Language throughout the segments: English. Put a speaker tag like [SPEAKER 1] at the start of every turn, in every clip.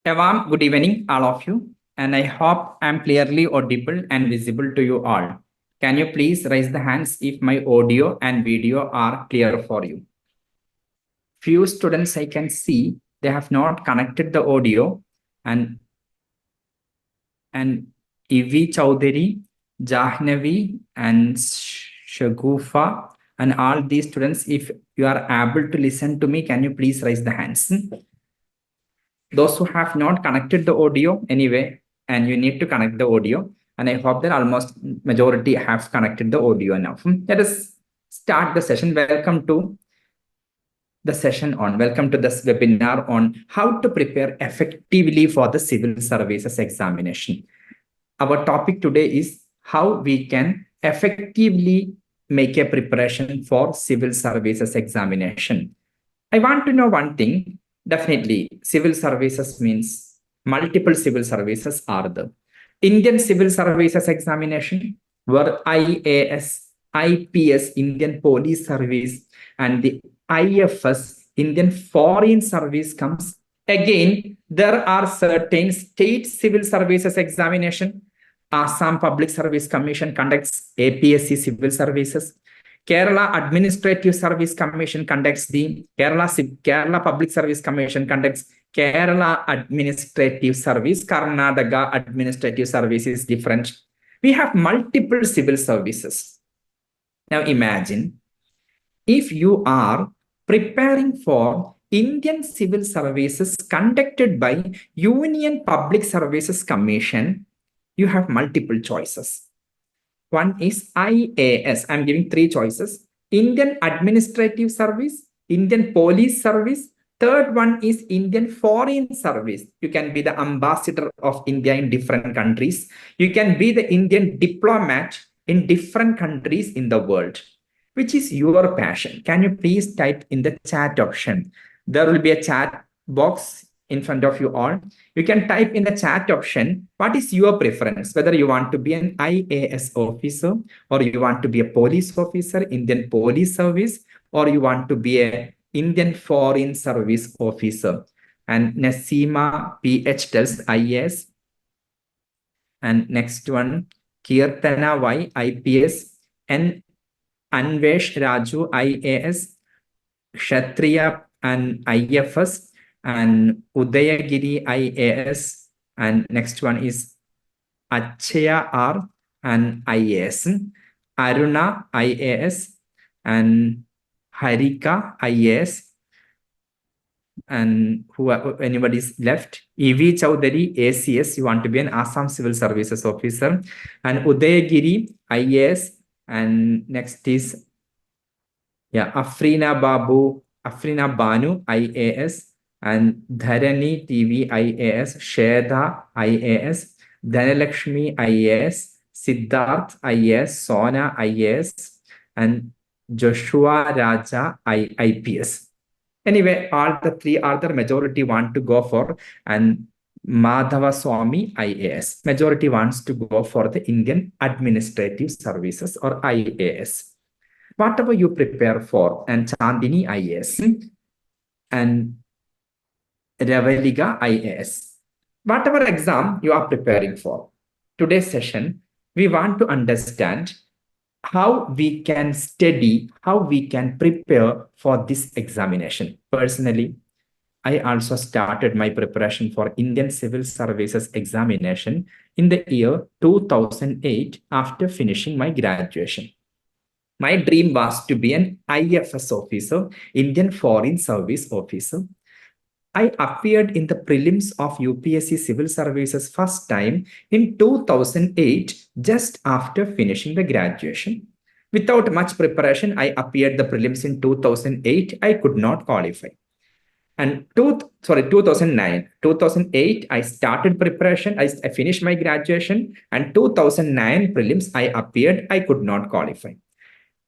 [SPEAKER 1] A warm good evening, all of you, and I hope I'm clearly audible and visible to you all. Can you please raise the hands if my audio and video are clear for you? Few students I can see they have not connected the audio, and Ivi Chowdhury, Jahnavi, and Shagufa, and all these students, if you are able to listen to me, can you please raise the hands? Those who have not connected the audio anyway, and you need to connect the audio, and I hope that almost majority have connected the audio now. Let us start the session. Welcome to this webinar on how to prepare effectively for the civil services examination. Our topic today is how we can effectively make a preparation for civil services examination. I want to know one thing. Definitely, civil services means multiple civil services are the Indian Civil Services Examination, where IAS, IPS, Indian Police Service, and the IFS, Indian Foreign Service comes. Again, there are certain state civil services examination. Assam Public Service Commission conducts APSC civil services. Kerala Administrative Service Commission conducts the Kerala Public Service Commission conducts Kerala Administrative Service. Karnataka Administrative Service is different. We have multiple civil services. Now imagine if you are preparing for Indian civil services conducted by Union Public Services Commission, you have multiple choices. One is IAS. I'm giving three choices. Indian Administrative Service, Indian Police Service. Third one is Indian Foreign Service. You can be the ambassador of India in different countries. You can be the Indian diplomat in different countries in the world. Which is your passion? Can you please type in the chat option? There will be a chat box in front of you all. You can type in the chat option, what is your preference? Whether you want to be an IAS officer, or you want to be a police officer, Indian Police Service, or you want to be a Indian Foreign Service officer. And Nasima PH tells IAS. And next one, Kirtana Y, IPS, and Anvesh Raju, IAS, Kshatriya and IFS, and Udayagiri IAS, and next one is Achaya R and IAS, Aruna IAS, and Harika IAS, and who anybody is left, EV Chowdhury ACS, you want to be an Assam Civil Services officer, and Udayagiri IAS, and next is Afrina Banu IAS, and Dharani TV IAS, Sheda IAS, Dhanalakshmi IAS, Siddharth IAS, Sona IAS, and Joshua Raja IPS. Anyway, all the three are the majority want to go for, and Madhava Swami IAS. Majority wants to go for the Indian Administrative Services or IAS. Whatever you prepare for, and Chandini IAS, and Ravaliga IAS. Whatever exam you are preparing for, today's session, we want to understand how we can study, how we can prepare for this examination. Personally, I also started my preparation for Indian Civil Services examination in the year 2008 after finishing my graduation. My dream was to be an IFS officer, Indian Foreign Service officer. I appeared in the prelims of UPSC Civil Services first time in 2008, just after finishing the graduation. Without much preparation, I appeared the prelims in 2008. I could not qualify. And 2009, 2008, I started preparation. I finished my graduation, and 2009 prelims, I appeared. I could not qualify.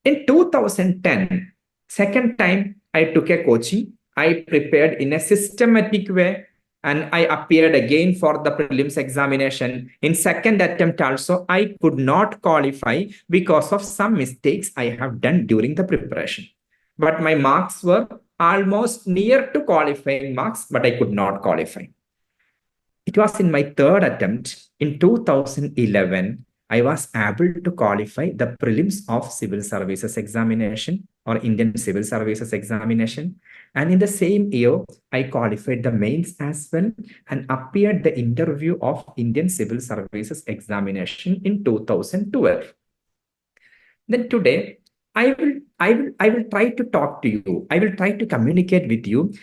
[SPEAKER 1] In 2010, second time I took a coaching. I prepared in a systematic way, and I appeared again for the prelims examination. In second attempt also, I could not qualify because of some mistakes I have done during the preparation. But my marks were almost near to qualifying marks, but I could not qualify. It was in my third attempt in 2011. I was able to qualify the prelims of civil services examination or Indian civil services examination. And in the same year, I qualified the mains as well and appeared the interview of Indian civil services examination in 2012. Then today, I will try to talk to you. I will try to communicate with you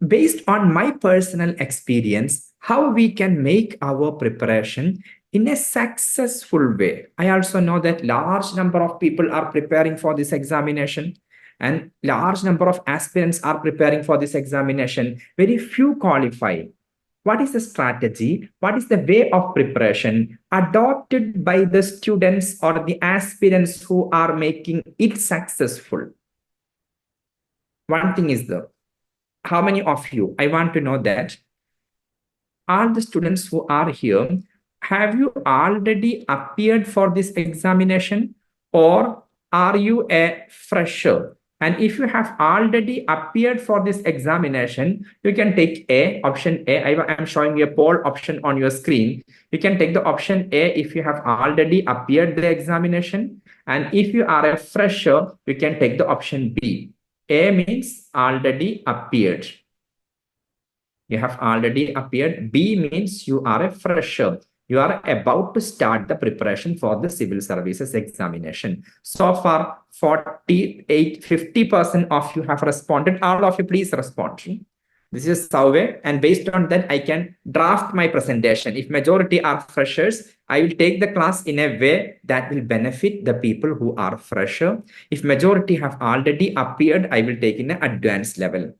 [SPEAKER 1] based on my personal experience, how we can make our preparation in a successful way. I also know that large number of people are preparing for this examination and large number of aspirants are preparing for this examination. Very few qualify. What is the strategy? What is the way of preparation adopted by the students or the aspirants who are making it successful? One thing is how many of you, I want to know that all the students who are here, have you already appeared for this examination or are you a fresher? And if you have already appeared for this examination, you can take A, option A. I am showing you a poll option on your screen. You can take the option A if you have already appeared the examination. And if you are a fresher, you can take the option B. A means already appeared. You have already appeared. B means you are a fresher. You are about to start the preparation for the civil services examination. So far, 50% of you have responded. All of you, please respond. This is a survey, and based on that, I can draft my presentation. If majority are freshers, I will take the class in a way that will benefit the people who are fresher. If majority have already appeared, I will take in an advanced level.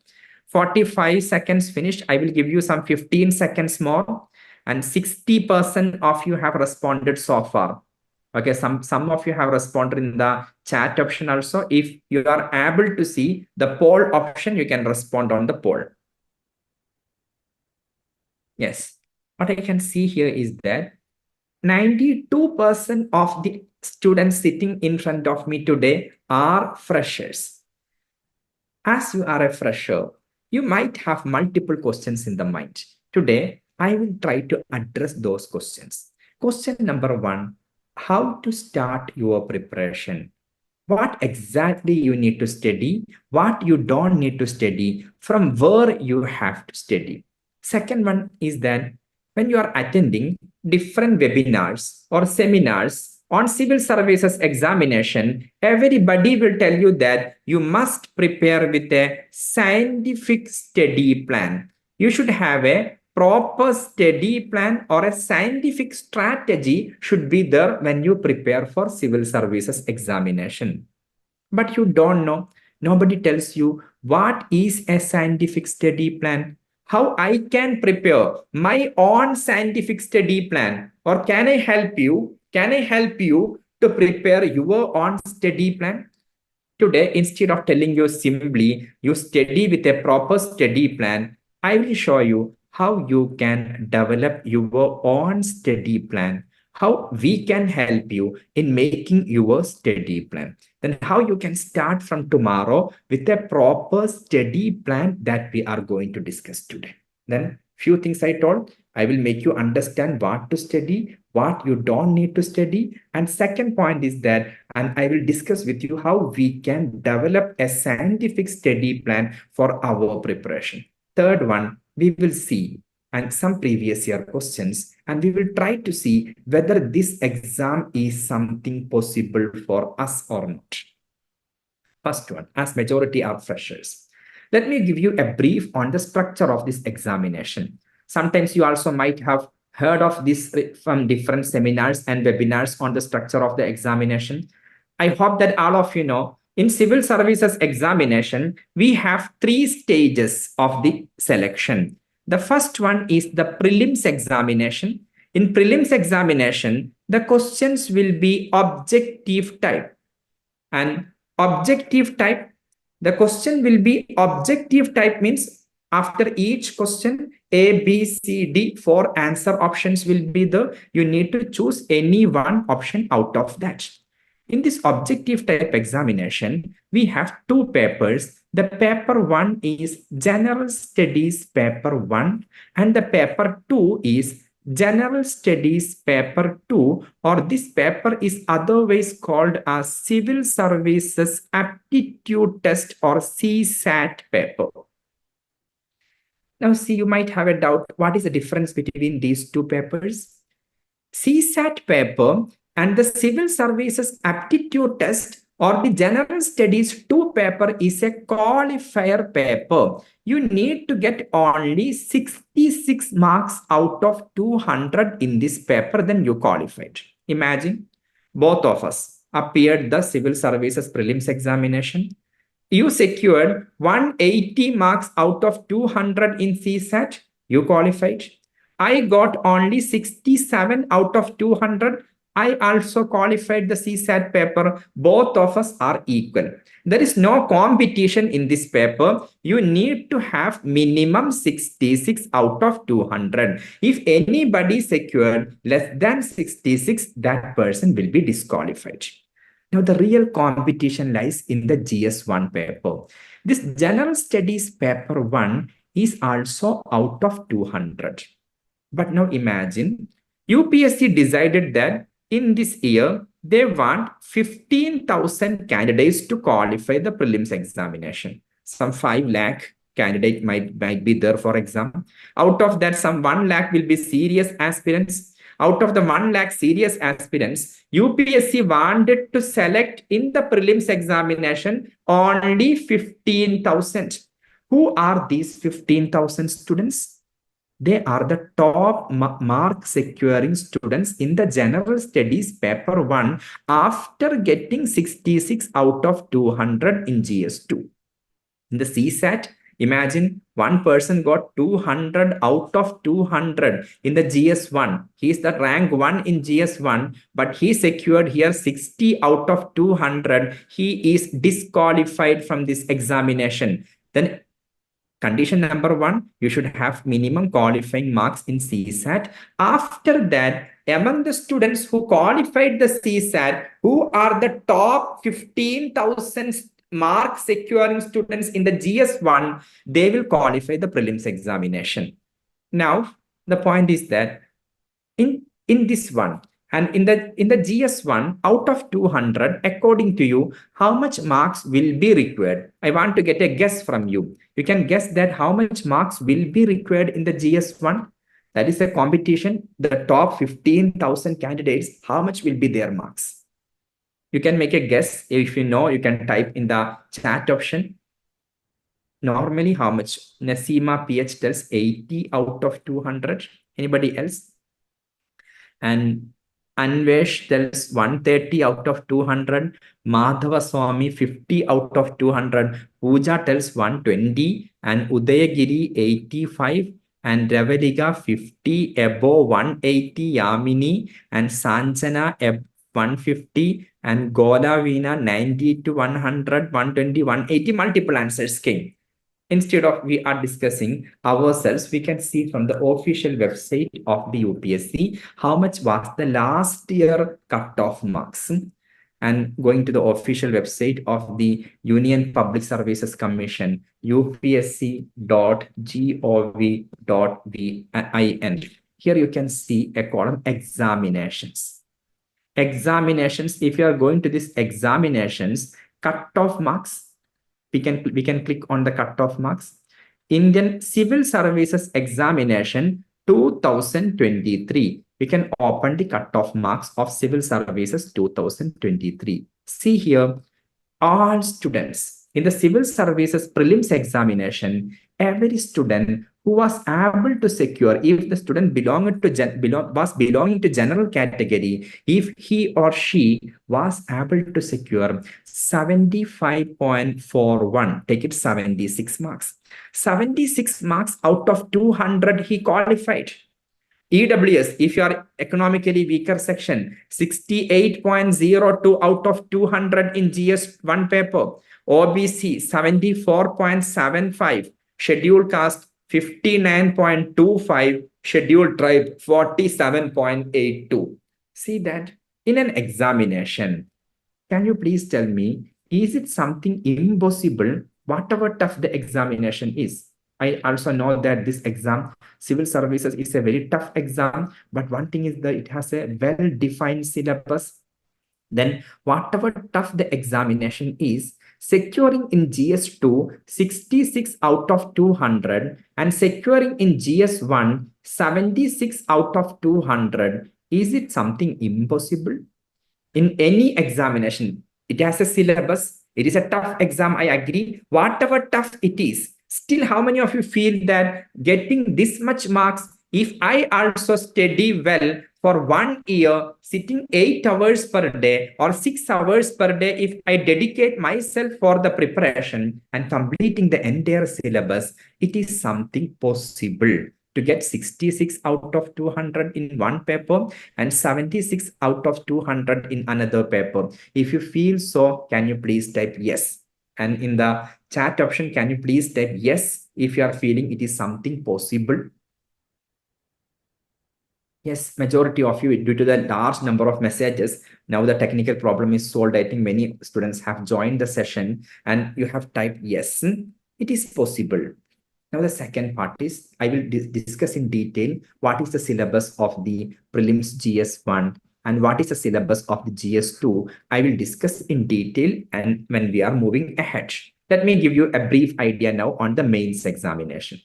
[SPEAKER 1] 45 seconds finished. I will give you some 15 seconds more. And 60% of you have responded so far. Okay, some of you have responded in the chat option also. If you are able to see the poll option, you can respond on the poll. Yes, what I can see here is that 92% of the students sitting in front of me today are freshers. As you are a fresher, you might have multiple questions in the mind. Today, I will try to address those questions. Question number 1, how to start your preparation? What exactly you need to study, what you don't need to study, from where you have to study. Second one is that when you are attending different webinars or seminars on civil services examination, everybody will tell you that you must prepare with a scientific study plan. You should have a proper study plan or a scientific strategy should be there when you prepare for civil services examination. But you don't know. Nobody tells you what is a scientific study plan, how I can prepare my own scientific study plan, or can I help you? Can I help you to prepare your own study plan? Today, instead of telling you simply you study with a proper study plan, I will show you how you can develop your own study plan, how we can help you in making your study plan. Then how you can start from tomorrow with a proper study plan that we are going to discuss today. Then few things I told, I will make you understand what to study, what you don't need to study. And second point is that, and I will discuss with you how we can develop a scientific study plan for our preparation. Third one, we will see and some previous year questions, and we will try to see whether this exam is something possible for us or not. First one, as majority are freshers. Let me give you a brief on the structure of this examination. Sometimes you also might have heard of this from different seminars and webinars on the structure of the examination. I hope that all of you know, in civil services examination, we have 3 stages of the selection. The first one is the prelims examination. In prelims examination, the questions will be objective type. And objective type, the question will be objective type means after each question, A, B, C, D, 4 answer options will be there. You need to choose any one option out of that. In this objective type examination, we have 2 papers. The paper 1 is General Studies paper 1 and the paper 2 is General Studies paper 2, or this paper is otherwise called as Civil Services Aptitude Test or CSAT paper. Now see, you might have a doubt, what is the difference between these two papers? CSAT paper and the Civil Services Aptitude Test or the General Studies 2 paper is a qualifier paper. You need to get only 66 marks out of 200 in this paper, then you qualified. Imagine both of us appeared the Civil Services Prelims examination. You secured 180 marks out of 200 in CSAT, you qualified. I got only 67 out of 200. I also qualified the CSAT paper. Both of us are equal. There is no competition in this paper. You need to have minimum 66 out of 200. If anybody secured less than 66, that person will be disqualified. Now, the real competition lies in the GS1 paper. This General Studies paper 1 is also out of 200. But now imagine, UPSC decided that in this year, they want 15,000 candidates to qualify the prelims examination. Some 5 lakh candidate might be there for exam. Out of that, some 1 lakh will be serious aspirants. Out of the 1 lakh serious aspirants, UPSC wanted to select in the prelims examination only 15,000. Who are these 15,000 students? They are the top mark securing students in the General Studies paper 1 after getting 66 out of 200 in GS2. In the CSAT, imagine one person got 200 out of 200 in the GS1. He is the rank 1 in GS1, but he secured here 60 out of 200. He is disqualified from this examination. Then condition number 1, you should have minimum qualifying marks in CSAT. After that, among the students who qualified the CSAT, who are the top 15,000 mark securing students in the GS1, they will qualify the prelims examination. Now, the point is that in this one, and in the GS1, out of 200, according to you, how much marks will be required? I want to get a guess from you. You can guess that how much marks will be required in the GS1. That is a competition. The top 15,000 candidates, how much will be their marks? You can make a guess. If you know, you can type in the chat option. Normally, how much? Nasima PH tells 80 out of 200. Anybody else? And Anvesh tells 130 out of 200. Madhava Swami 50 out of 200. Pooja tells 120. And Udayagiri 85. And Ravaliga 50 above 180. Yamini and Sanjana 150. And Golavina 90 to 100, 120, 180. Multiple answers came. Instead of we are discussing ourselves, we can see from the official website of the UPSC how much was the last year cutoff marks. And going to the official website of the Union Public Services Commission, upsc.gov.in. Here you can see a column examinations. Examinations, if you are going to this examinations, cutoff marks, we can click on the cutoff marks. Indian Civil Services Examination 2023. We can open the cutoff marks of Civil Services 2023. See here, all students in the Civil Services Prelims Examination, every student who was able to secure, if the student belonging to general category, if he or she was able to secure 75.41, take it 76 marks. 76 marks out of 200, he qualified. EWS, if you are economically weaker section, 68.02 out of 200 in GS1 paper. OBC, 74.75. Scheduled caste, 59.25. Scheduled tribe, 47.82. See that in an examination. Can you please tell me, is it something impossible whatever tough the examination is. I also know that this exam, civil services, is a very tough exam, but one thing is that it has a well-defined syllabus. Then whatever tough the examination is, securing in GS2 66 out of 200 and securing in GS1 76 out of 200, is it something impossible? In any examination, it has a syllabus. It is a tough exam, I agree. Whatever tough it is, still how many of you feel that getting this much marks, if I also study well for 1 year, sitting 8 hours per day or 6 hours per day, if I dedicate myself for the preparation and completing the entire syllabus, it is something possible to get 66 out of 200 in one paper and 76 out of 200 in another paper. If you feel so, can you please type yes? And in the chat option, can you please type yes if you are feeling it is something possible? Yes, majority of you, due to the large number of messages, now the technical problem is solved. I think many students have joined the session and you have typed yes. It is possible. Now, the second part is I will discuss in detail what is the syllabus of the prelims GS1 and what is the syllabus of the GS2. I will discuss in detail and when we are moving ahead. Let me give you a brief idea now on the mains examination.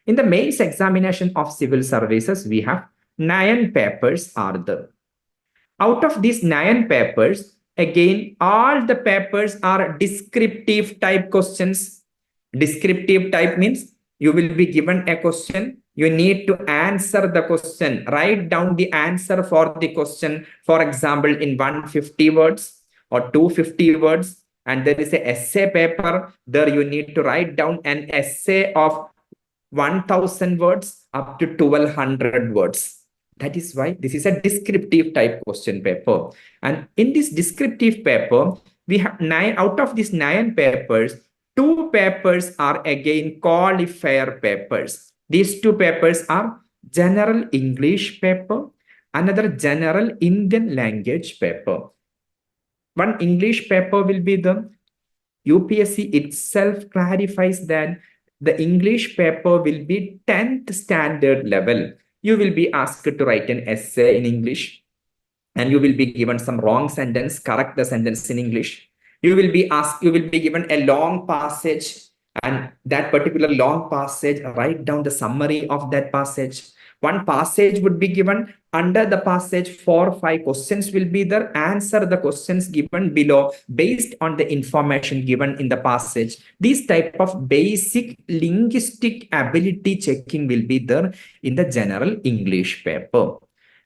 [SPEAKER 1] In the mains examination of civil services, we have 9 papers are there. Out of these 9 papers, again, all the papers are descriptive type questions. Descriptive type means you will be given a question. You need to answer the question. Write down the answer for the question. For example, in 150 words or 250 words. And there is a essay paper. There you need to write down an essay of 1000 words up to 1200 words. That is why this is a descriptive type question paper. And in this descriptive paper, we have 9 out of these 9 papers, 2 papers are again qualifier papers. These 2 papers are general English paper, another general Indian language paper. One English paper will be the UPSC itself clarifies that the English paper will be 10th standard level. You will be asked to write an essay in English and you will be given some wrong sentence, correct the sentence in English. You will be asked, you will be given a long passage and that particular long passage, write down the summary of that passage. One passage would be given. Under the passage, 4 or 5 questions will be there. Answer the questions given below based on the information given in the passage. This type of basic linguistic ability checking will be there in the general English paper.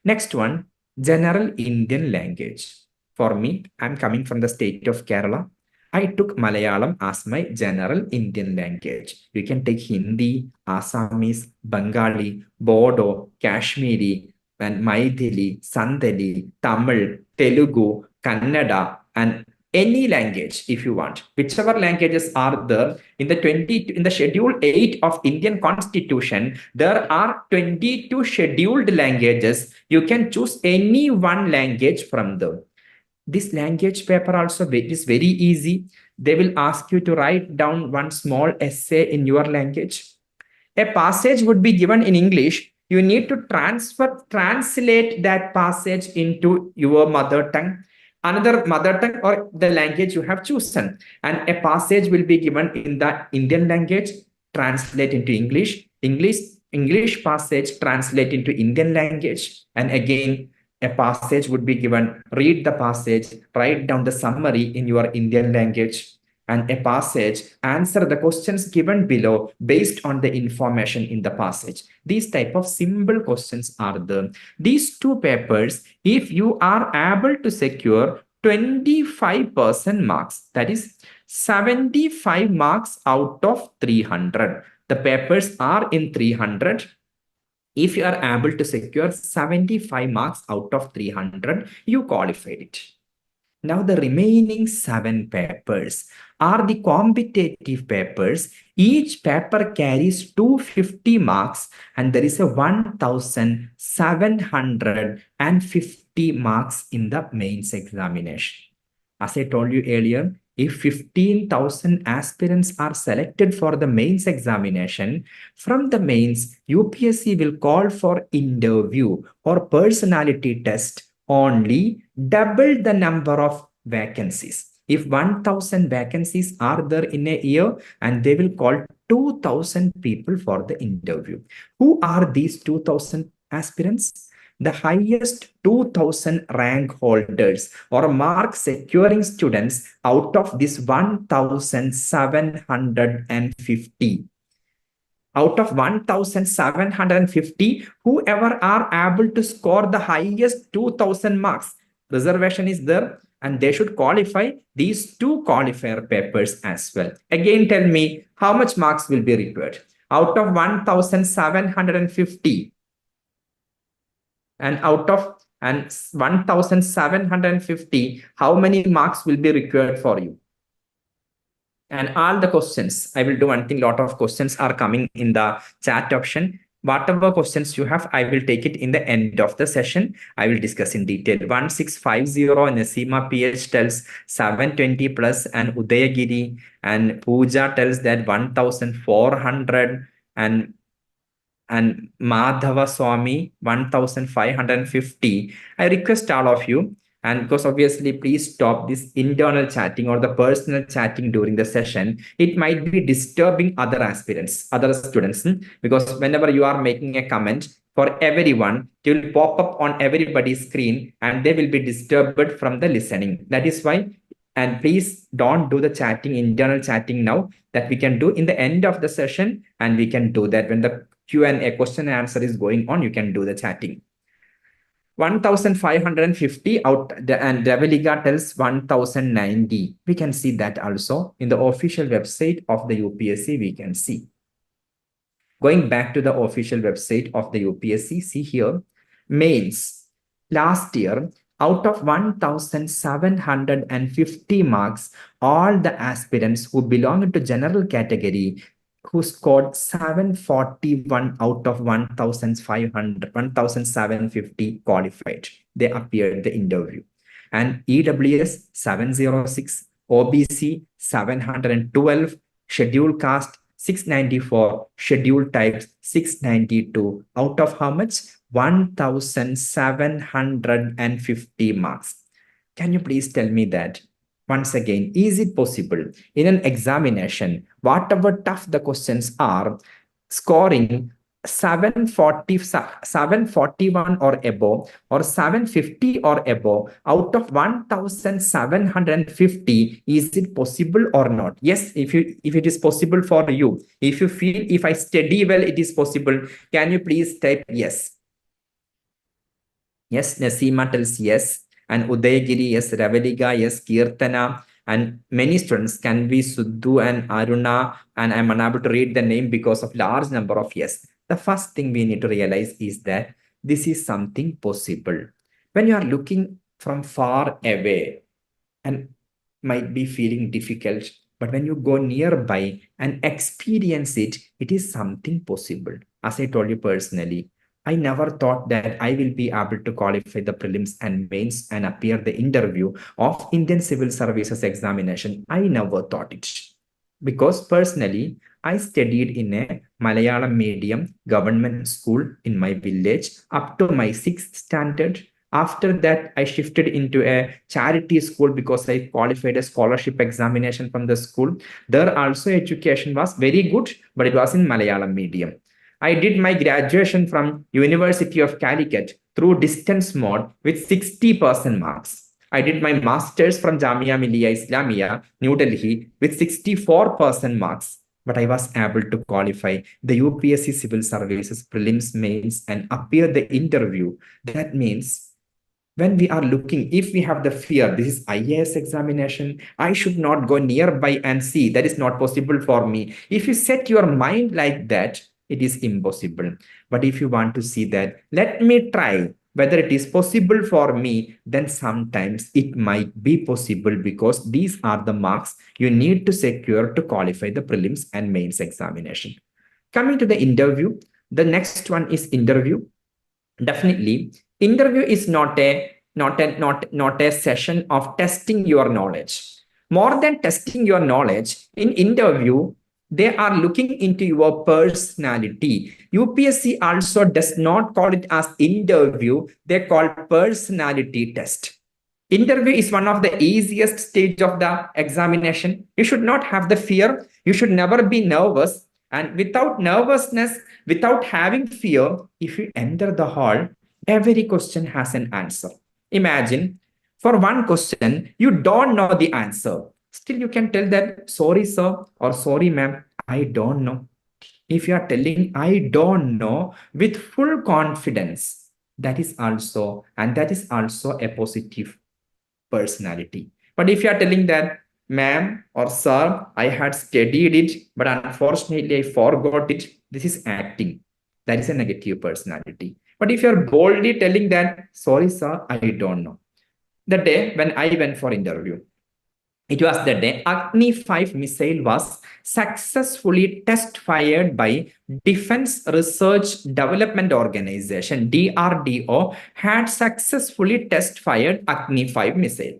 [SPEAKER 1] Next one, general Indian language. For me, I'm coming from the state of Kerala. I took Malayalam as my general Indian language. You can take Hindi, Assamese, Bengali, Bodo, Kashmiri, and Maithili, Santali, Tamil, Telugu, Kannada, and any language if you want. Whichever languages are there in the Schedule 8 of Indian Constitution, there are 22 scheduled languages. You can choose any one language from them. This language paper also is very easy. They will ask you to write down one small essay in your language. A passage would be given in English. You need to translate that passage into your mother tongue, another mother tongue or the language you have chosen. And a passage will be given in the Indian language, translate into English, English passage, translate into Indian language. And again, a passage would be given, read the passage, write down the summary in your Indian language, and a passage, answer the questions given below based on the information in the passage. These type of simple questions are there. These 2 papers, if you are able to secure 25% marks, that is 75 marks out of 300. The papers are in 300. If you are able to secure 75 marks out of 300, you qualified it. Now the remaining 7 papers are the competitive papers. Each paper carries 250 marks and there is a 1750 marks in the mains examination. As I told you earlier, If 15,000 aspirants are selected for the mains examination, from the mains, UPSC will call for interview or personality test only double the number of vacancies. If 1,000 vacancies are there in a year, and they will call 2,000 people for the interview. Who are these 2,000 aspirants? The highest 2,000 rank holders or mark securing students out of this 1,750. Out of 1,750, whoever are able to score the highest 2,000 marks, reservation is there, and they should qualify these two qualifier papers as well. Again, tell me how much marks will be required. Out of 1,750, and out of 1,750, how many marks will be required for you? And all the questions, I will do one thing, lot of questions are coming in the chat option. Whatever questions you have, I will take it in the end of the session. I will discuss in detail. 1650 Nasima PH tells 720 plus, and Udayagiri and Pooja tells that 1,400, and Madhava Swami 1,550. I request all of you, and because obviously, please stop this internal chatting or the personal chatting during the session. It might be disturbing other aspirants, other students, because whenever you are making a comment for everyone, it will pop up on everybody's screen and they will be disturbed from the listening. That is why, and please don't do the chatting, internal chatting now. That we can do in the end of the session, and we can do that when the Q&A, question and answer, is going on. You can do the chatting. 1,550 out, and Devaliga tells 1,090. We can see that also in the official website of the UPSC. We can see. Going back to the official website of the UPSC, see here, mains. Last year, out of 1,750 marks, all the aspirants who belong to general category who scored 741 out of 1,750 qualified. They appeared the interview. And EWS 706, OBC 712, scheduled caste 694, scheduled types 692, out of how much? 1,750 marks. Can you please tell me that? Once again, is it possible in an examination, whatever tough the questions are, scoring 741 or above, or 750 or above out of 1,750, is it possible or not? Yes, if it is possible for you, if you feel, if I study well, it is possible, can you please type yes? Yes, Nasima tells yes, and Udayagiri yes, Ravaliga yes, Kirtana, and many students can be Sudhu and Aruna, and I'm unable to read the name because of large number of yes. The first thing we need to realize is that this is something possible. When you are looking from far away and might be feeling difficult, but when you go nearby and experience it, it is something possible. As I told you personally, I never thought that I will be able to qualify the prelims and mains and appear the interview of Indian Civil Services examination. I never thought it. Because personally, I studied in a Malayalam medium government school in my village up to my 6th standard. After that, I shifted into a charity school because I qualified a scholarship examination from the school. There also education was very good, but it was in Malayalam medium. I did my graduation from University of Calicut through distance mode with 60% marks. I did my master's from Jamia Millia Islamia, New Delhi, with 64% marks. But I was able to qualify the UPSC Civil Services prelims, mains, and appear the interview. That means when we are looking, if we have the fear, this is IAS examination, I should not go nearby and see, that is not possible for me. If you set your mind like that, it is impossible. But if you want to see that, let me try whether it is possible for me, then sometimes it might be possible, because these are the marks you need to secure to qualify the prelims and mains examination. Coming to the interview, the next one is interview. Definitely, interview is not a session of testing your knowledge. More than testing your knowledge, in interview, they are looking into your personality. UPSC also does not call it as interview, they call personality test. Interview is one of the easiest stage of the examination. You should not have the fear. You should never be nervous. And without nervousness, without having fear, if you enter the hall, every question has an answer. Imagine for one question, you don't know the answer. Still, you can tell that, sorry, sir, or sorry, ma'am, I don't know. If you are telling, I don't know, with full confidence, that is also a positive personality. But if you are telling that, ma'am or sir, I had studied it, but unfortunately I forgot it, this is acting. That is a negative personality. But if you are boldly telling that, sorry, sir, I don't know. The day when I went for interview, it was the day Agni 5 missile was successfully test fired by Defense Research Development Organization, DRDO, had successfully test fired Agni 5 missile.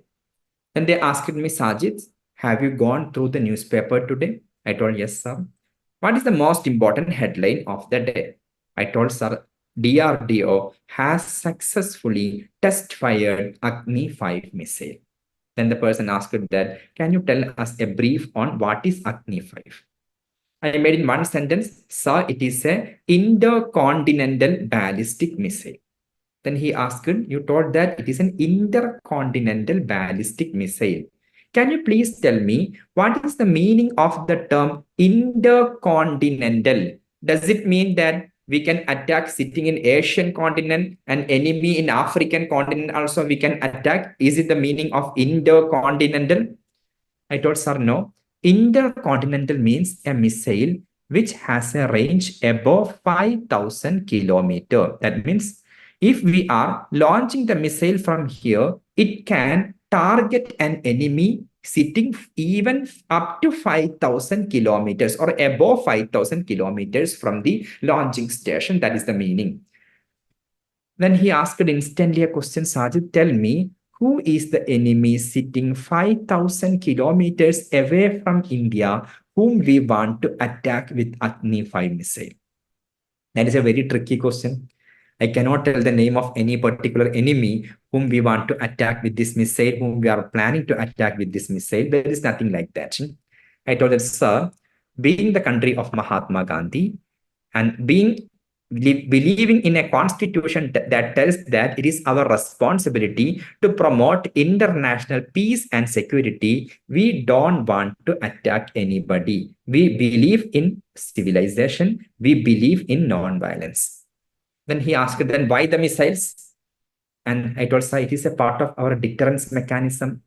[SPEAKER 1] Then they asked me, Sajid, have you gone through the newspaper today? I told, yes, sir. What is the most important headline of the day? I told, sir, DRDO has successfully test fired Agni 5 missile. Then the person asked that, can you tell us a brief on what is Agni 5? I made in one sentence, sir, it is a intercontinental ballistic missile. Then he asked, you told that it is an intercontinental ballistic missile. Can you please tell me what is the meaning of the term intercontinental? Does it mean that we can attack sitting in Asian continent and enemy in African continent also we can attack? Is it the meaning of intercontinental? I told, sir, no. Intercontinental means a missile which has a range above 5,000 kilometers. That means if we are launching the missile from here, it can target an enemy sitting even up to 5,000 kilometers or above 5,000 kilometers from the launching station. That is the meaning. Then he asked instantly a question, Sajid, tell me, who is the enemy sitting 5,000 kilometers away from India whom we want to attack with Agni 5 missile? That is a very tricky question. I cannot tell the name of any particular enemy whom we want to attack with this missile, whom we are planning to attack with this missile. There is nothing like that. I told that, sir, being the country of Mahatma Gandhi and believing in a constitution that tells that it is our responsibility to promote international peace and security, we don't want to attack anybody. We believe in civilization. We believe in non-violence. Then he asked, then why the missiles? And I told, sir, it is a part of our deterrence mechanism.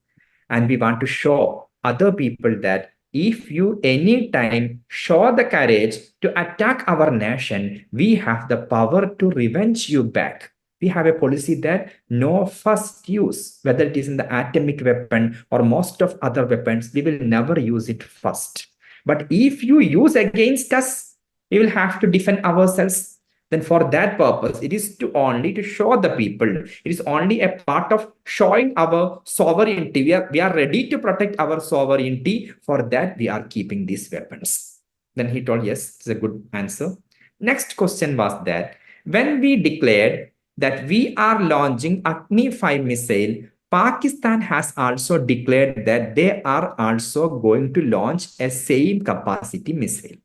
[SPEAKER 1] And we want to show other people that if you anytime show the courage to attack our nation, we have the power to revenge you back. We have a policy that no first use, whether it is in the atomic weapon or most of other weapons, we will never use it first. But if you use against us, we will have to defend ourselves. Then for that purpose, it is only to show the people. It is only a part of showing our sovereignty. We are ready to protect our sovereignty. For that, we are keeping these weapons. Then he told, yes, it's a good answer. Next question was that when we declared that we are launching Agni 5 missile, Pakistan has also declared that they are also going to launch a same capacity missile.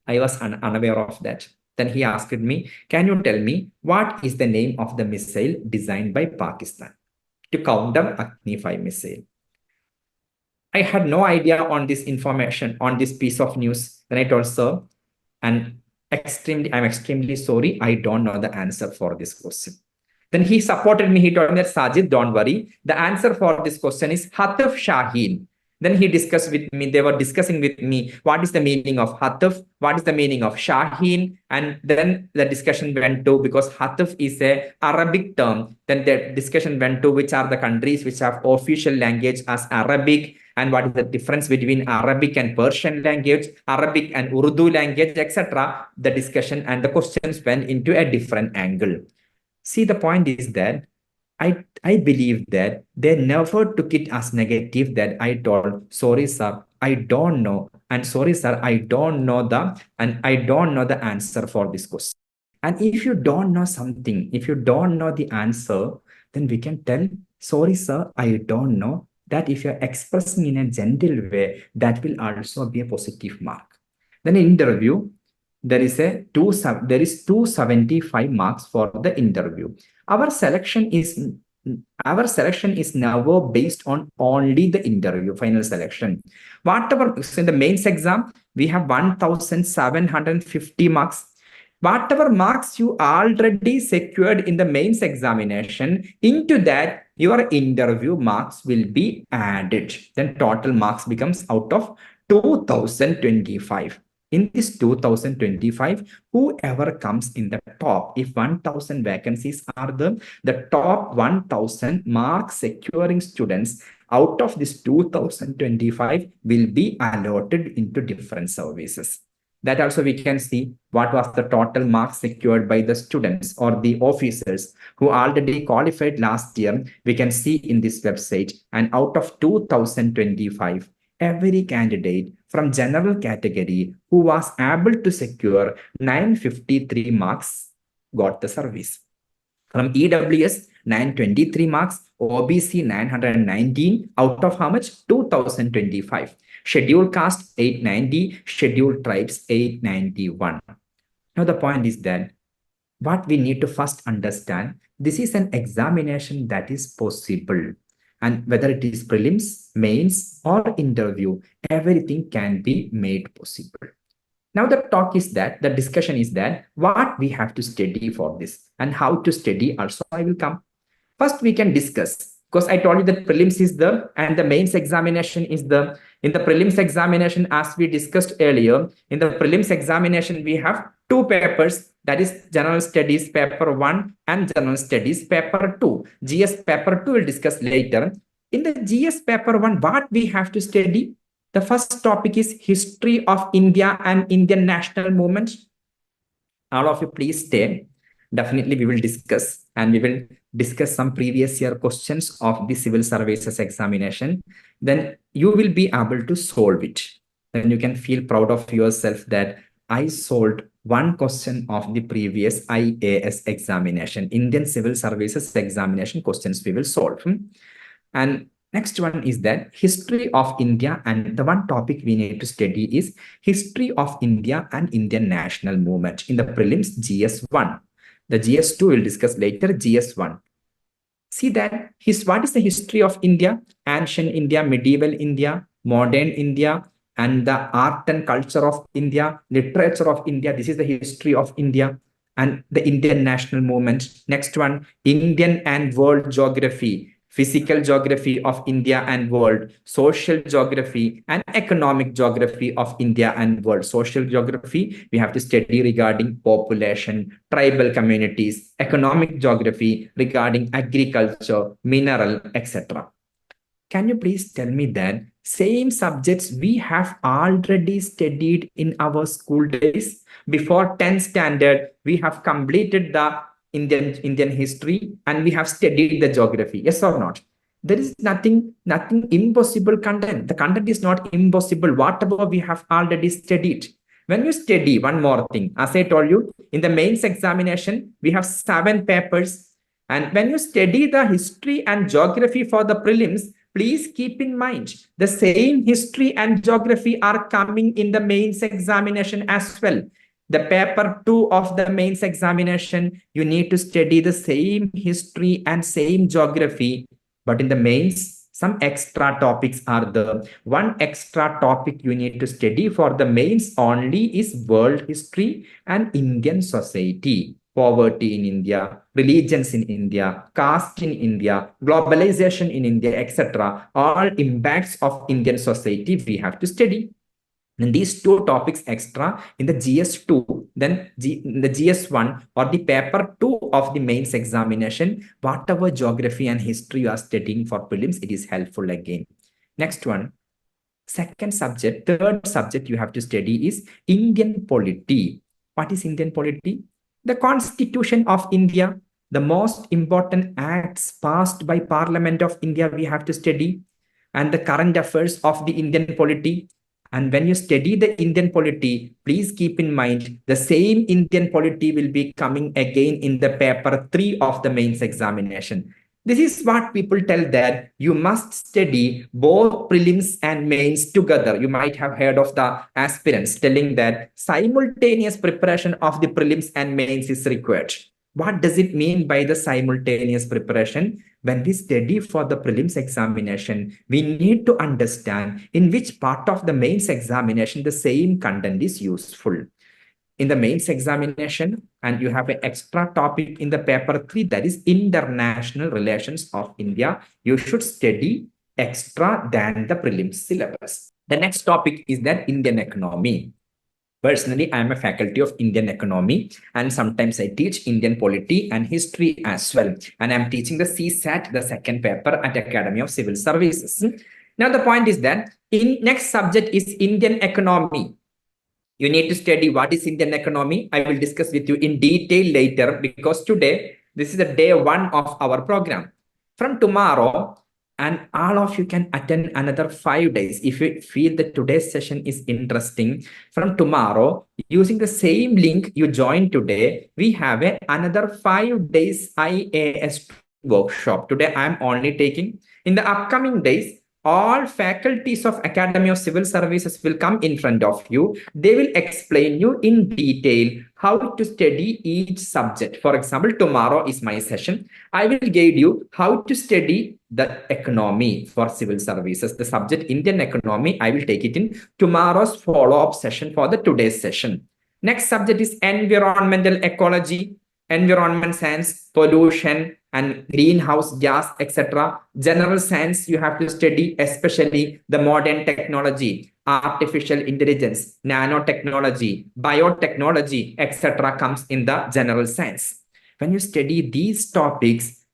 [SPEAKER 1] I was unaware of that. Then he asked me, can you tell me what is the name of the missile designed by Pakistan to counter Agni 5 missile? I had no idea on this information, on this piece of news. Then I told, sir, and I'm extremely sorry, I don't know the answer for this question. Then he supported me. He told me that, Sajid, don't worry. The answer for this question is Hataf Shaheen. Then he discussed with me, they were discussing with me, what is the meaning of Hataf? What is the meaning of Shaheen? And then the discussion went to, because Hataf is a Arabic term, then the discussion went to which are the countries which have official language as Arabic, and what is the difference between Arabic and Persian language, Arabic and Urdu language, etc. The discussion and the questions went into a different angle. See, the point is that I believe that they never took it as negative that I told, sorry, sir, I don't know. And sorry, sir, I don't know the answer for this question. And if you don't know something, if you don't know the answer, then we can tell, sorry, sir, I don't know. That if you're expressing in a gentle way, that will also be a positive mark. Then in interview, there is 275 marks for the interview. Our selection is our selection is never based on only the interview final selection. Whatever in the mains exam, we have 1750 marks. Whatever marks you already secured in the mains examination, into that your interview marks will be added. Then total marks becomes out of 2025. In this 2025, whoever comes in the top, if 1000 vacancies are the top 1000 mark securing students out of this 2025 will be allotted into different services. That also we can see what was the total marks secured by the students or the officers who already qualified last year. We can see in this website, and out of 2025, every candidate from general category who was able to secure 953 marks got the service. From EWS, 923 marks, OBC 919 out of how much? 2025. Scheduled caste 890, scheduled tribes 891. Now the point is that what we need to first understand, this is an examination that is possible. And whether it is prelims, mains, or interview, everything can be made possible. Now the discussion is that what we have to study for this and how to study also I will come. First, we can discuss, because I told you that prelims is the and the mains examination is the. In the prelims examination, as we discussed earlier, in the prelims examination, we have two papers, that is General Studies Paper 1 and General Studies Paper 2. GS Paper 2 will discuss later. In the GS Paper 1, what we have to study? The first topic is History of India and Indian National Movement. All of you please stay. Definitely we will discuss, and we will discuss some previous year questions of the civil services examination. Then you will be able to solve it. Then you can feel proud of yourself that I solved one question of the previous IAS examination, Indian Civil Services examination questions we will solve. And next one is that history of India, and the one topic we need to study is history of India and Indian national movement in the prelims GS1. The GS2 will discuss later, GS1. See that what is the history of India? Ancient India, medieval India, modern India, and the art and culture of India, literature of India. This is the history of India and the Indian national movement. Next one, Indian and world geography. Physical geography of India and world, social geography and economic geography of India and world. Social geography, we have to study regarding population, tribal communities, economic geography regarding agriculture, mineral, etc. Can you please tell me that same subjects we have already studied in our school days? Before 10th standard, we have completed the Indian history and we have studied the geography. Yes or not? There is nothing impossible content. The content is not impossible. Whatever we have already studied. When you study, one more thing, as I told you, in the mains examination, we have 7 papers. And when you study the history and geography for the prelims, please keep in mind the same history and geography are coming in the mains examination as well. The paper 2 of the mains examination, you need to study the same history and same geography. But in the mains, some extra topics are there. One extra topic you need to study for the mains only is world history and Indian society. Poverty in India, religions in India, caste in India, globalization in India, etc. All impacts of Indian society we have to study. And these 2 topics extra in the GS2, then the GS1 or the paper 2 of the mains examination, whatever geography and history you are studying for prelims, it is helpful again. Next one, third subject you have to study is Indian polity. What is Indian polity? The Constitution of India, The most important acts passed by Parliament of India we have to study, and the current affairs of the Indian polity. And when you study the Indian polity, please keep in mind the same Indian polity will be coming again in the paper 3 of the mains examination. This is what people tell, that you must study both prelims and mains together. You might have heard of the aspirants telling that simultaneous preparation of the prelims and mains is required. What does it mean by the simultaneous preparation? When we study for the prelims examination, we need to understand in which part of the mains examination the same content is useful. In the mains examination, and you have an extra topic in the paper 3, that is international relations of India. You should study extra than the prelims syllabus. The next topic is that Indian economy. Personally, I am a faculty of Indian economy, and sometimes I teach Indian polity and history as well. And I'm teaching the CSAT, the second paper at Academy of Civil Services. Now, the point is that in next subject is Indian economy. You need to study what is Indian economy. I will discuss with you in detail later, because today, this is the day 1 of our program. From tomorrow, and all of you can attend another 5 days. If you feel that today's session is interesting, from tomorrow, using the same link you joined today, we have another 5 days IAS workshop. Today, I am only taking. In the upcoming days, all faculties of Academy of Civil Services will come in front of you. They will explain you in detail how to study each subject. For example, tomorrow is my session. I will guide you how to study the economy for civil services. The subject Indian economy, I will take it in tomorrow's follow-up session for the today's session. Next subject is environmental ecology, environment science, pollution, and greenhouse gas, etc. General science, you have to study especially the modern technology, artificial intelligence, nanotechnology, biotechnology, etc. comes in the general science. When you study these topics,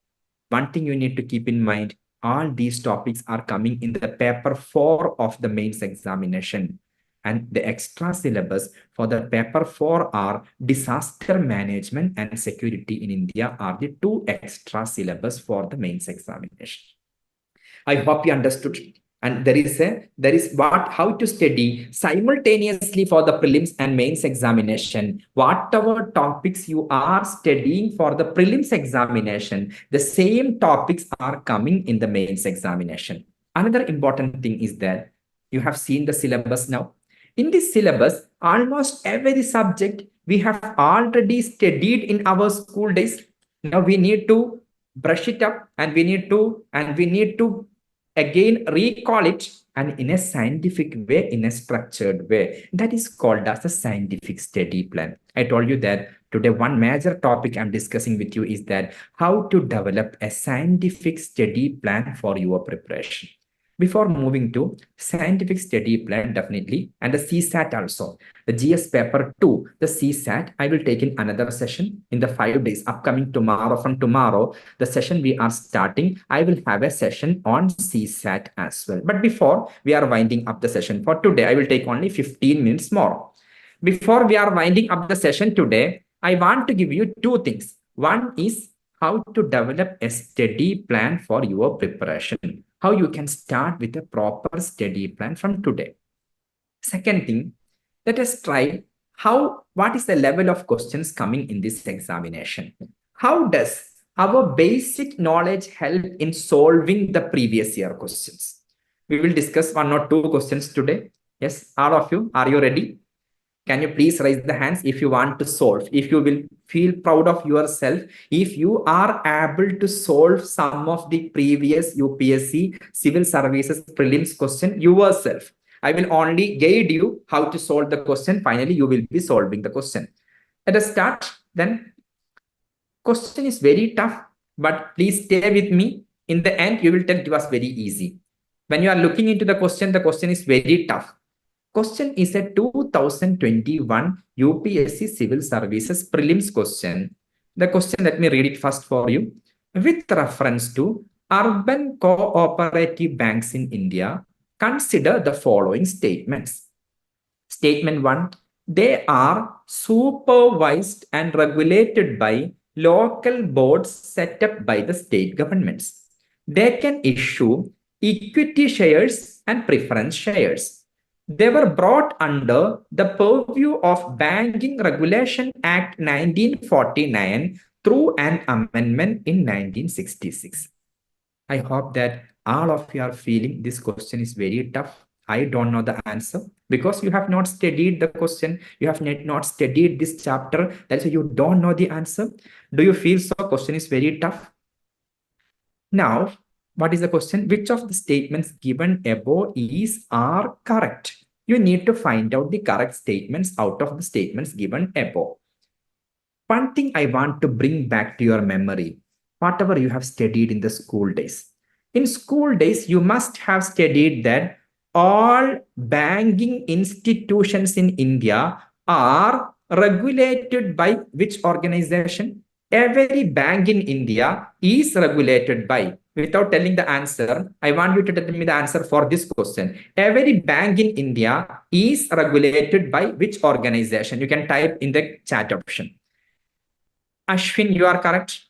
[SPEAKER 1] one thing you need to keep in mind, all these topics are coming in the paper 4 of the mains examination. And the extra syllabus for the paper 4 are disaster management and security in India are the 2 extra syllabus for the mains examination. I hope you understood. And there is what how to study simultaneously for the prelims and mains examination. Whatever topics you are studying for the prelims examination, the same topics are coming in the mains examination. Another important thing is that you have seen the syllabus now. In this syllabus, almost every subject we have already studied in our school days. Now we need to brush it up, and we need to again recall it, and in a scientific way, in a structured way. That is called as a scientific study plan. I told you that today one major topic I'm discussing with you is that how to develop a scientific study plan for your preparation. Before moving to scientific study plan, definitely, and the CSAT also, the GS paper 2, the CSAT, I will take in another session in the 5 days upcoming tomorrow. From tomorrow, the session we are starting, I will have a session on CSAT as well. But before we are winding up the session for today, I will take only 15 minutes more. Before we are winding up the session today, I want to give you 2 things. One is how to develop a study plan for your preparation. How you can start with a proper study plan from today. Second thing, let us try what is the level of questions coming in this examination. How does our basic knowledge help in solving the previous year questions? We will discuss 1 or 2 questions today. Yes, all of you, are you ready? Can you please raise the hands if you want to solve, if you will feel proud of yourself, if you are able to solve some of the previous UPSC civil services prelims question yourself. I will only guide you how to solve the question. Finally, you will be solving the question. Let us start then. Question is very tough, but please stay with me. In the end, you will tell it was very easy. When you are looking into the question is very tough. Question is a 2021 UPSC Civil Services prelims question. The question, let me read it first for you. With reference to urban cooperative banks in India, consider the following statements. Statement 1, they are supervised and regulated by local boards set up by the state governments. They can issue equity shares and preference shares. They were brought under the purview of Banking Regulation Act 1949 through an amendment in 1966. I hope that all of you are feeling this question is very tough. I don't know the answer because you have not studied the question. You have not studied this chapter. That's why you don't know the answer. Do you feel so? Question is very tough. Now, what is the question? Which of the statements given above is are correct? You need to find out the correct statements out of the statements given above. One thing I want to bring back to your memory, whatever you have studied in the school days. In school days, you must have studied that all banking institutions in India are regulated by which organization? Every bank in India is regulated by. Without telling the answer, I want you to tell me the answer for this question. Every bank in India is regulated by which organization? You can type in the chat option. Ashwin, you are correct.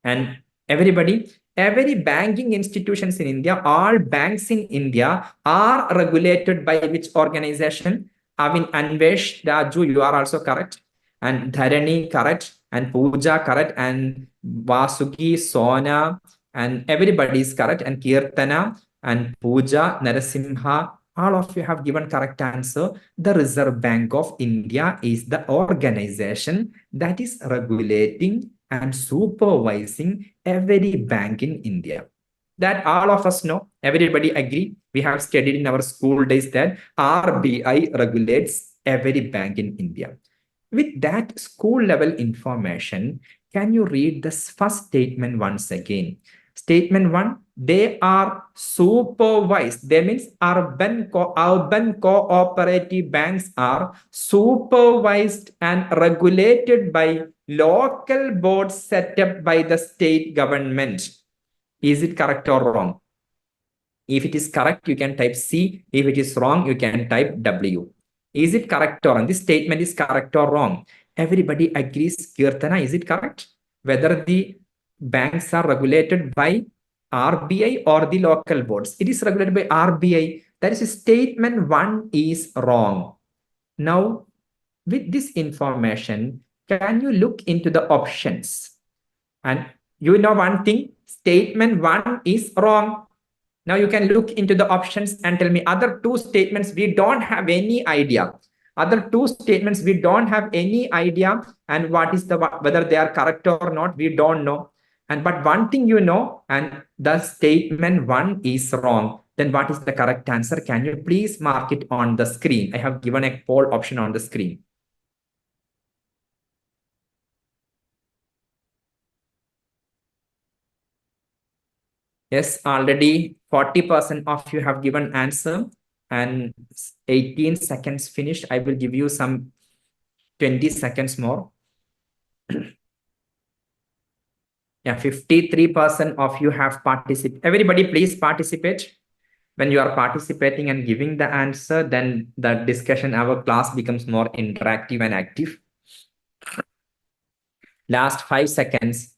[SPEAKER 1] And everybody, every banking institutions in India, all banks in India are regulated by which organization? Avin, Anvesh, Raju, you are also correct. And Dharani, correct. And Pooja, correct. And Vasuki, Sona, and everybody is correct. And Kirtana, and Pooja, Narasimha, all of you have given correct answer. The Reserve Bank of India is the organization that is regulating and supervising every bank in India. That all of us know, everybody agree. We have studied in our school days that RBI regulates every bank in India. With that school level information, can you read this first statement once again? Statement 1, they are supervised. That means urban cooperative banks are supervised and regulated by local boards set up by the state government. Is it correct or wrong? If it is correct, you can type C. If it is wrong, you can type W. Is it correct or wrong? This statement is correct or wrong? Everybody agrees. Kirtana, is it correct? Whether the banks are regulated by RBI or the local boards. It is regulated by RBI. That is statement 1 is wrong. Now, with this information, can you look into the options? And you know one thing, statement 1 is wrong. Now you can look into the options and tell me other two statements we don't have any idea. Other two statements we don't have any idea, and what is the whether they are correct or not, we don't know. And but one thing you know, and the statement 1 is wrong. Then what is the correct answer? Can you please mark it on the screen? I have given a poll option on the screen. Yes, already 40% of you have given answer and 18 seconds finished. I will give you some 20 seconds more. Yeah, 53% of you have participated. Everybody, please participate. When you are participating and giving the answer, then the discussion, our class becomes more interactive and active. Last 5 seconds.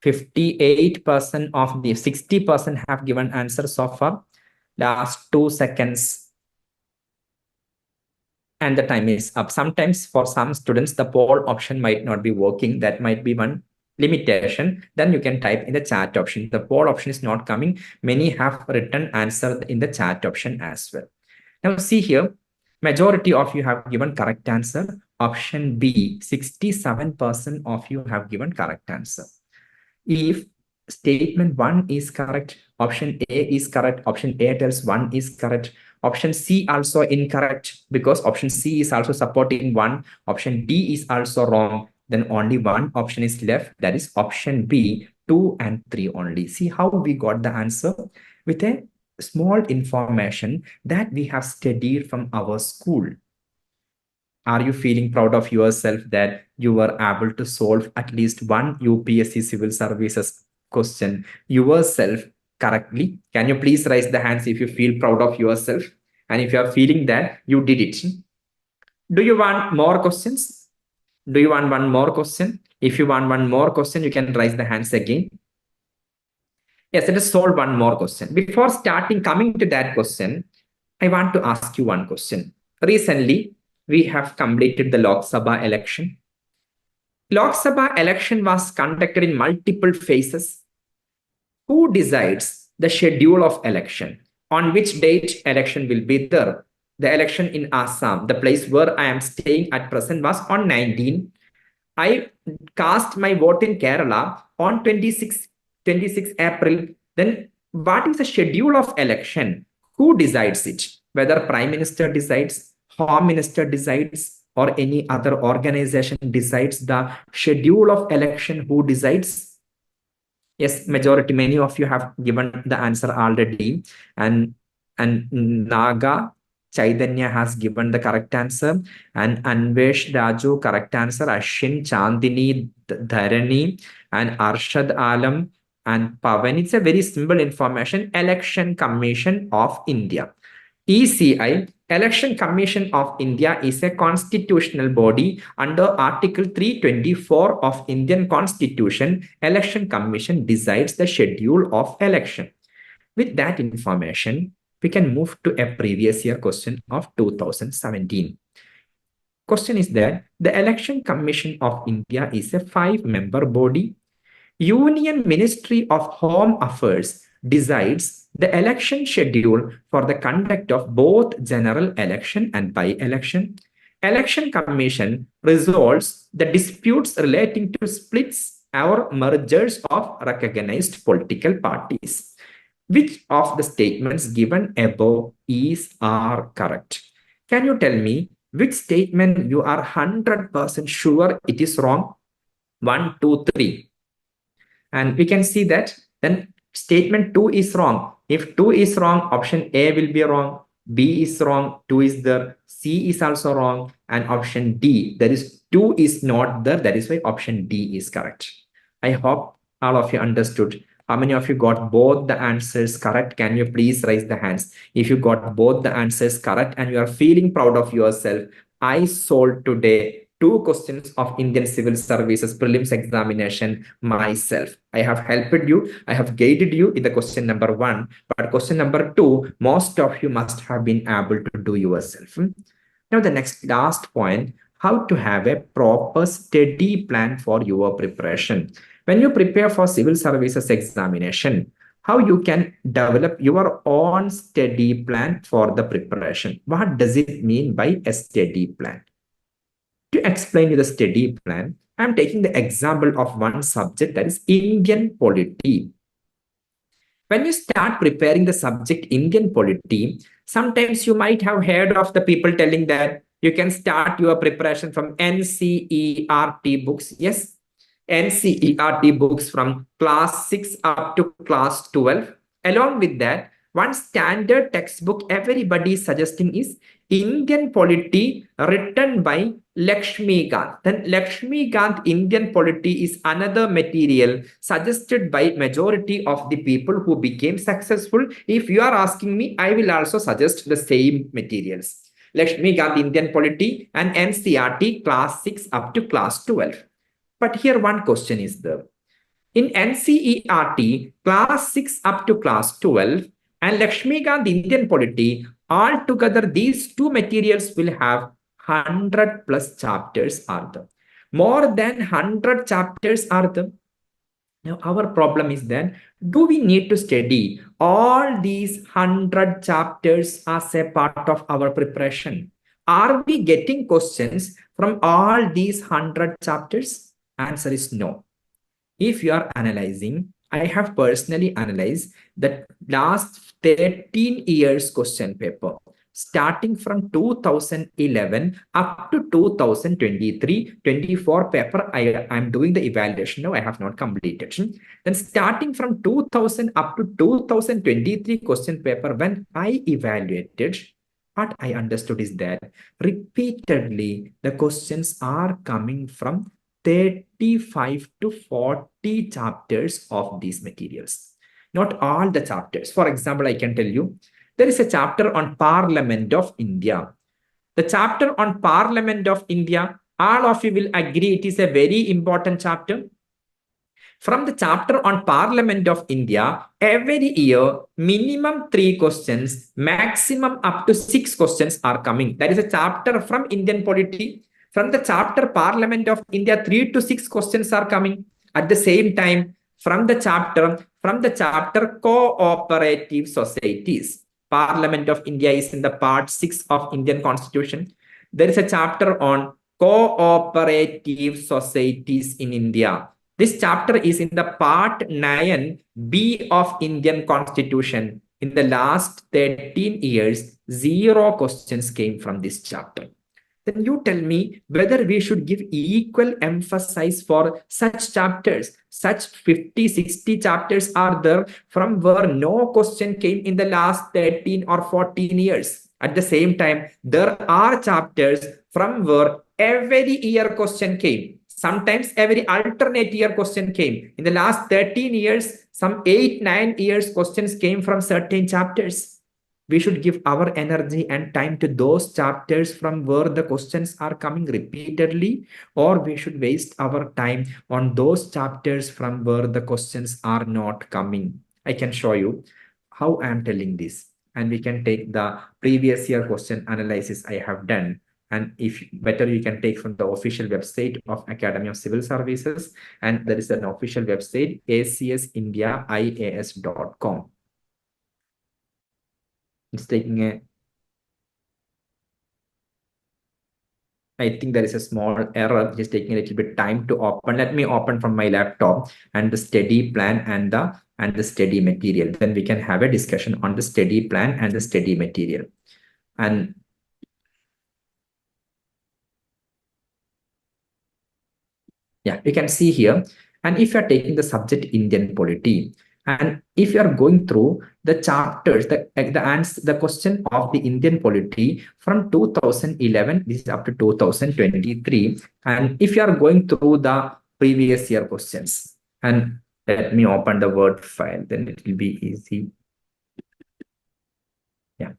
[SPEAKER 1] 58% of the 60% have given answer so far. Last 2 seconds. And the time is up. Sometimes for some students, the poll option might not be working. That might be one limitation. Then you can type in the chat option. The poll option is not coming. Many have written answer in the chat option as well. Now see here, majority of you have given correct answer. Option B, 67% of you have given correct answer. If statement 1 is correct, option A is correct, option A tells 1 is correct, option C also incorrect because option C is also supporting 1, option D is also wrong, then only one option is left, that is option B, 2 and 3 only. See how we got the answer with a small information that we have studied from our school. Are you feeling proud of yourself that you were able to solve at least one UPSC civil services question yourself correctly? Can you please raise the hands if you feel proud of yourself and if you are feeling that you did it? Do you want more questions? Do you want one more question? If you want one more question, you can raise the hands again. Yes, let us solve one more question. Before coming to that question, I want to ask you one question. Recently, we have completed the Lok Sabha election. Lok Sabha election was conducted in multiple phases. Who decides the schedule of election? On which date election will be there? The election in Assam, the place where I am staying at present, was on 19. I cast my vote in Kerala on 26 April. Then what is the schedule of election? Who decides it? Whether Prime Minister decides, Home Minister decides, or any other organization decides the schedule of election? Who decides? Yes, majority, many of you have given the answer already. And Naga Chaitanya has given the correct answer. And Anvesh Raju, correct answer. Ashin, Chandini, Dharani, and Arshad Alam, and Pavan. It's a very simple information. Election Commission of India. ECI, Election Commission of India, is a constitutional body under Article 324 of Indian Constitution. Election Commission decides the schedule of election. With that information, we can move to a previous year question of 2017. Question is that the Election Commission of India is a 5-member body. Union Ministry of Home Affairs decides the election schedule for the conduct of both general election and by-election. Election Commission resolves the disputes relating to splits or mergers of recognized political parties. Which of the statements given above are correct? Can you tell me which statement you are 100% sure it is wrong? 1, 2, 3. And we can see that then statement 2 is wrong. If 2 is wrong, option A will be wrong. B is wrong. 2 is there. C is also wrong. And option D, that is 2 is not there. That is why option D is correct. I hope all of you understood. How many of you got both the answers correct? Can you please raise the hands? If you got both the answers correct and you are feeling proud of yourself, I solved today 2 questions of Indian Civil Services prelims examination myself. I have helped you. I have guided you in the question number 1. But question number 2, most of you must have been able to do yourself. Now the last point, how to have a proper study plan for your preparation. When you prepare for civil services examination, how you can develop your own study plan for the preparation. What does it mean by a study plan? To explain you the study plan, I'm taking the example of one subject, that is Indian polity. When you start preparing the subject Indian polity, sometimes you might have heard of the people telling that you can start your preparation from NCERT books. Yes, NCERT books from class 6 up to class 12. Along with that, one standard textbook everybody is suggesting is Indian polity written by Lakshmikant. Then Lakshmikant Indian polity is another material suggested by majority of the people who became successful. If you are asking me, I will also suggest the same materials. Lakshmikant Indian polity and NCERT class 6 up to class 12. But here one question is there. In NCERT, class 6 up to class 12 and Lakshmikant Indian polity, altogether these 2 materials will have 100 plus chapters are there. More than 100 chapters are there. Now our problem is that, do we need to study all these 100 chapters as a part of our preparation? Are we getting questions from all these 100 chapters? Answer is no. If you are analyzing, I have personally analyzed the last 13 years question paper, starting from 2011 up to 2023-24 paper. I am doing the evaluation now. I have not completed. Then starting from 2000 up to 2023 question paper, when I evaluated, what I understood is that repeatedly the questions are coming from 35 to 40 chapters of these materials. Not all the chapters. For example, I can tell you, there is a chapter on Parliament of India. The chapter on Parliament of India, All of you will agree it is a very important chapter. From the chapter on Parliament of India, every year, minimum 3 questions, maximum up to 6 questions are coming. That is a chapter from Indian polity. From the chapter Parliament of India, 3 to 6 questions are coming. At the same time, from the chapter Cooperative Societies, Parliament of India is in the part 6 of Indian Constitution. There is a chapter on cooperative societies in India. This chapter is in the part 9B of Indian Constitution. In the last 13 years, 0 questions came from this chapter. Then you tell me whether we should give equal emphasis for such chapters. Such 50, 60 chapters are there from where no question came in the last 13 or 14 years. At the same time, there are chapters from where every year question came. Sometimes every alternate year question came. In the last 13 years, some 8, 9 years questions came from certain chapters. We should give our energy and time to those chapters from where the questions are coming repeatedly, or we should waste our time on those chapters from where the questions are not coming. I can show you how I am telling this, and we can take the previous year question analysis I have done. And if better, you can take from the official website of Academy of Civil Services, and there is an official website, acsindiaias.com. It's taking a, I think there is a small error. It's taking a little bit time to open. Let me open from my laptop and the study plan and the study material. Then we can have a discussion on the study plan and the study material. And yeah, you can see here. And if you are taking the subject Indian polity, and if you are going through the chapters, the question of the Indian polity from 2011, this is up to 2023. And if you are going through the previous year questions, and let me open the Word file, then it will be easy. Yeah.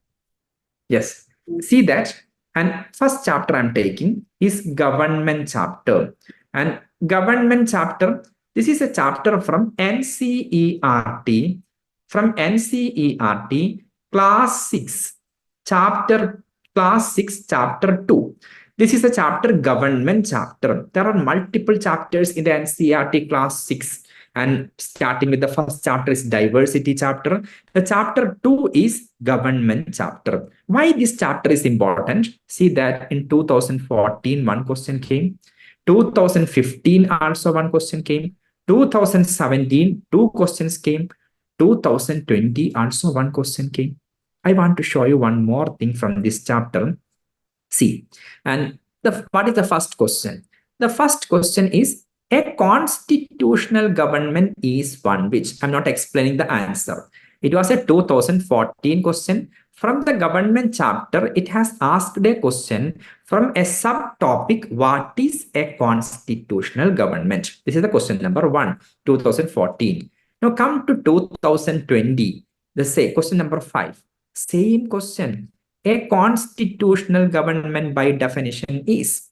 [SPEAKER 1] Yes. See that. And first chapter I'm taking is government chapter. And government chapter, this is a chapter from NCERT, class 6, class 6, chapter 2. This is a chapter, government chapter. There are multiple chapters in the NCERT class 6. And starting with the first chapter is diversity chapter. The chapter 2 is government chapter. Why this chapter is important? See that in 2014, 1 question came. 2015 also 1 question came. 2017, 2 questions came. 2020 also 1 question came. I want to show you one more thing from this chapter. See, and what is the first question? The first question is, a constitutional government is one which, I'm not explaining the answer. It was a 2014 question. From the government chapter, it has asked a question from a subtopic, what is a constitutional government? This is the question number 1, 2014. Now come to 2020, the same question number 5. Same question. A constitutional government by definition is.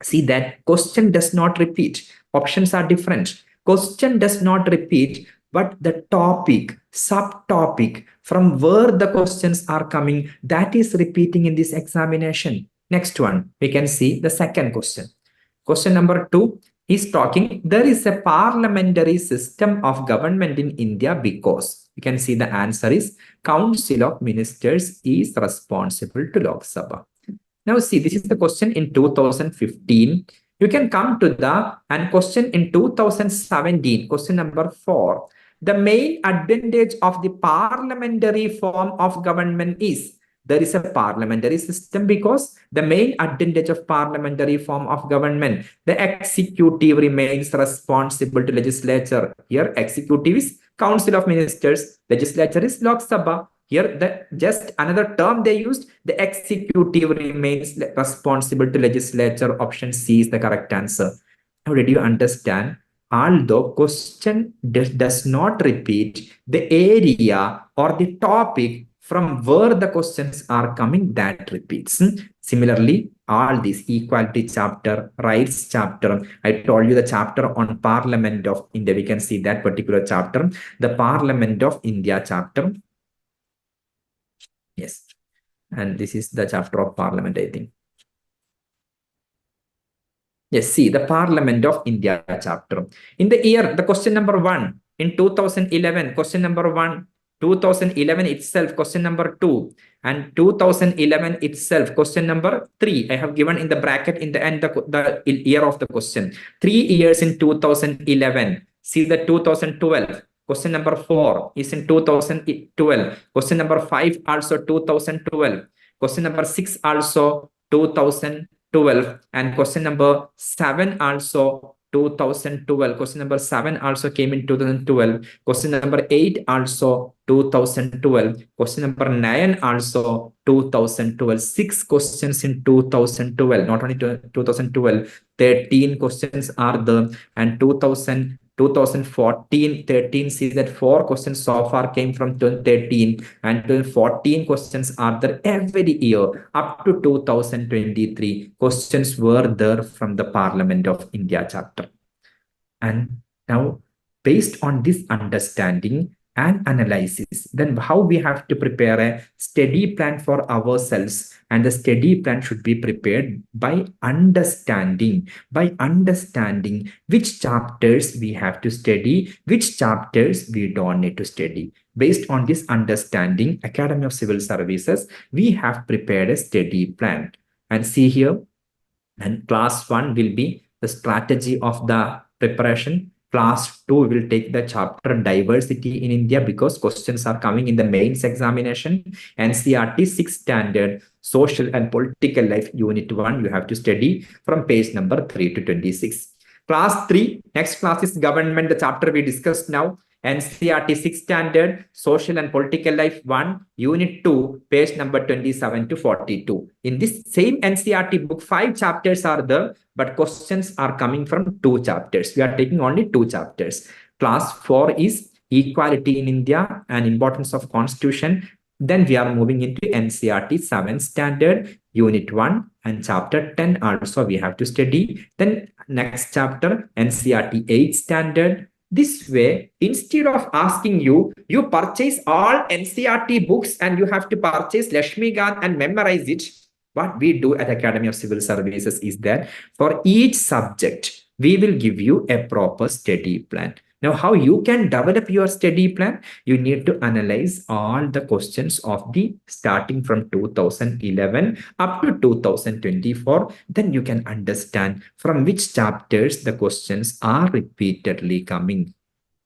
[SPEAKER 1] See that question does not repeat. Options are different. Question does not repeat, but the topic, subtopic, from where the questions are coming, that is repeating in this examination. Next one, we can see the second question. Question number 2 is talking, there is a parliamentary system of government in India because, you can see the answer is, Council of Ministers is responsible to Lok Sabha. Now see, this is the question in 2015. You can come to the question in 2017, question number 4. The main advantage of the parliamentary form of government is, there is a parliamentary system because the main advantage of parliamentary form of government, the executive remains responsible to legislature. Here executive is Council of Ministers, legislature is Lok Sabha. Here, just another term they used, the executive remains responsible to legislature. Option C is the correct answer. Now, did you understand? Although question does not repeat, the area or the topic from where the questions are coming, that repeats. Similarly, all these equality chapter, rights chapter, I told you the chapter on Parliament of India, we can see that particular chapter, the Parliament of India chapter. Yes, and this is the chapter of Parliament, I think. Yes, see the Parliament of India chapter. In the year, the question number 1 in 2011, question number 1, 2011 itself, question number 2, and 2011 itself, question number 3. I have given in the bracket in the end the year of the question. 3 years in 2011. See the 2012. Question number 4 is in 2012. Question number 5 also 2012. Question number 6 also 2012, and question number 7 also 2012. Question number 7 also came in 2012. Question number 8 also 2012. Question number 9 also 2012. 6 questions in 2012. Not only 2012, 13 questions are there, and 2014, 13, see that 4 questions so far came from 2013, and 14 questions are there every year up to 2023. Questions were there from the Parliament of India chapter. And now, based on this understanding and analysis, then how we have to prepare a study plan for ourselves, and the study plan should be prepared by understanding which chapters we have to study, which chapters we don't need to study. Based on this understanding, Academy of Civil Services, we have prepared a study plan. And see here, and class 1 will be the strategy of the preparation. Class 2 will take the chapter diversity in India, because questions are coming in the mains examination. NCERT 6th standard social and political life unit 1, you have to study from page number 3 to 26. Class 3, next class is government, the chapter we discussed now. NCERT 6th standard social and political life 1, unit 2, page number 27 to 42. In this same NCERT book, 5 chapters are there, but questions are coming from 2 chapters. We are taking only 2 chapters. Class 4 is equality in India and importance of constitution. Then we are moving into NCERT 7th standard, unit 1, and chapter 10 also we have to study. Then next chapter, NCERT 8th standard. This way, instead of asking you purchase all NCERT books and you have to purchase Lakshmikant and memorize it. What we do at Academy of Civil Services is that for each subject, we will give you a proper study plan. Now, how you can develop your study plan? You need to analyze all the questions of the starting from 2011 up to 2024. Then you can understand from which chapters the questions are repeatedly coming.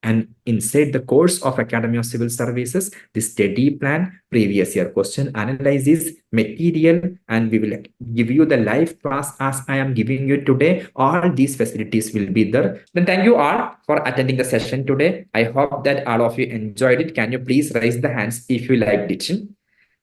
[SPEAKER 1] And inside the course of Academy of Civil Services, the study plan, previous year question analysis, material, and we will give you the live class as I am giving you today. All these facilities will be there. Then thank you all for attending the session today. I hope that all of you enjoyed it. Can you please raise the hands if you liked it?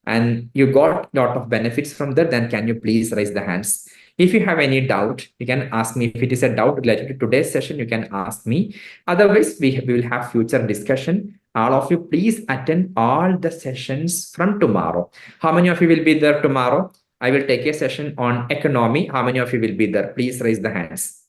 [SPEAKER 1] And you got a lot of benefits from that, then can you please raise the hands? If you have any doubt, you can ask me. If it is a doubt related to today's session, you can ask me. Otherwise, we will have future discussion. All of you, please attend all the sessions from tomorrow. How many of you will be there tomorrow? I will take a session on economy. How many of you will be there? Please raise the hands.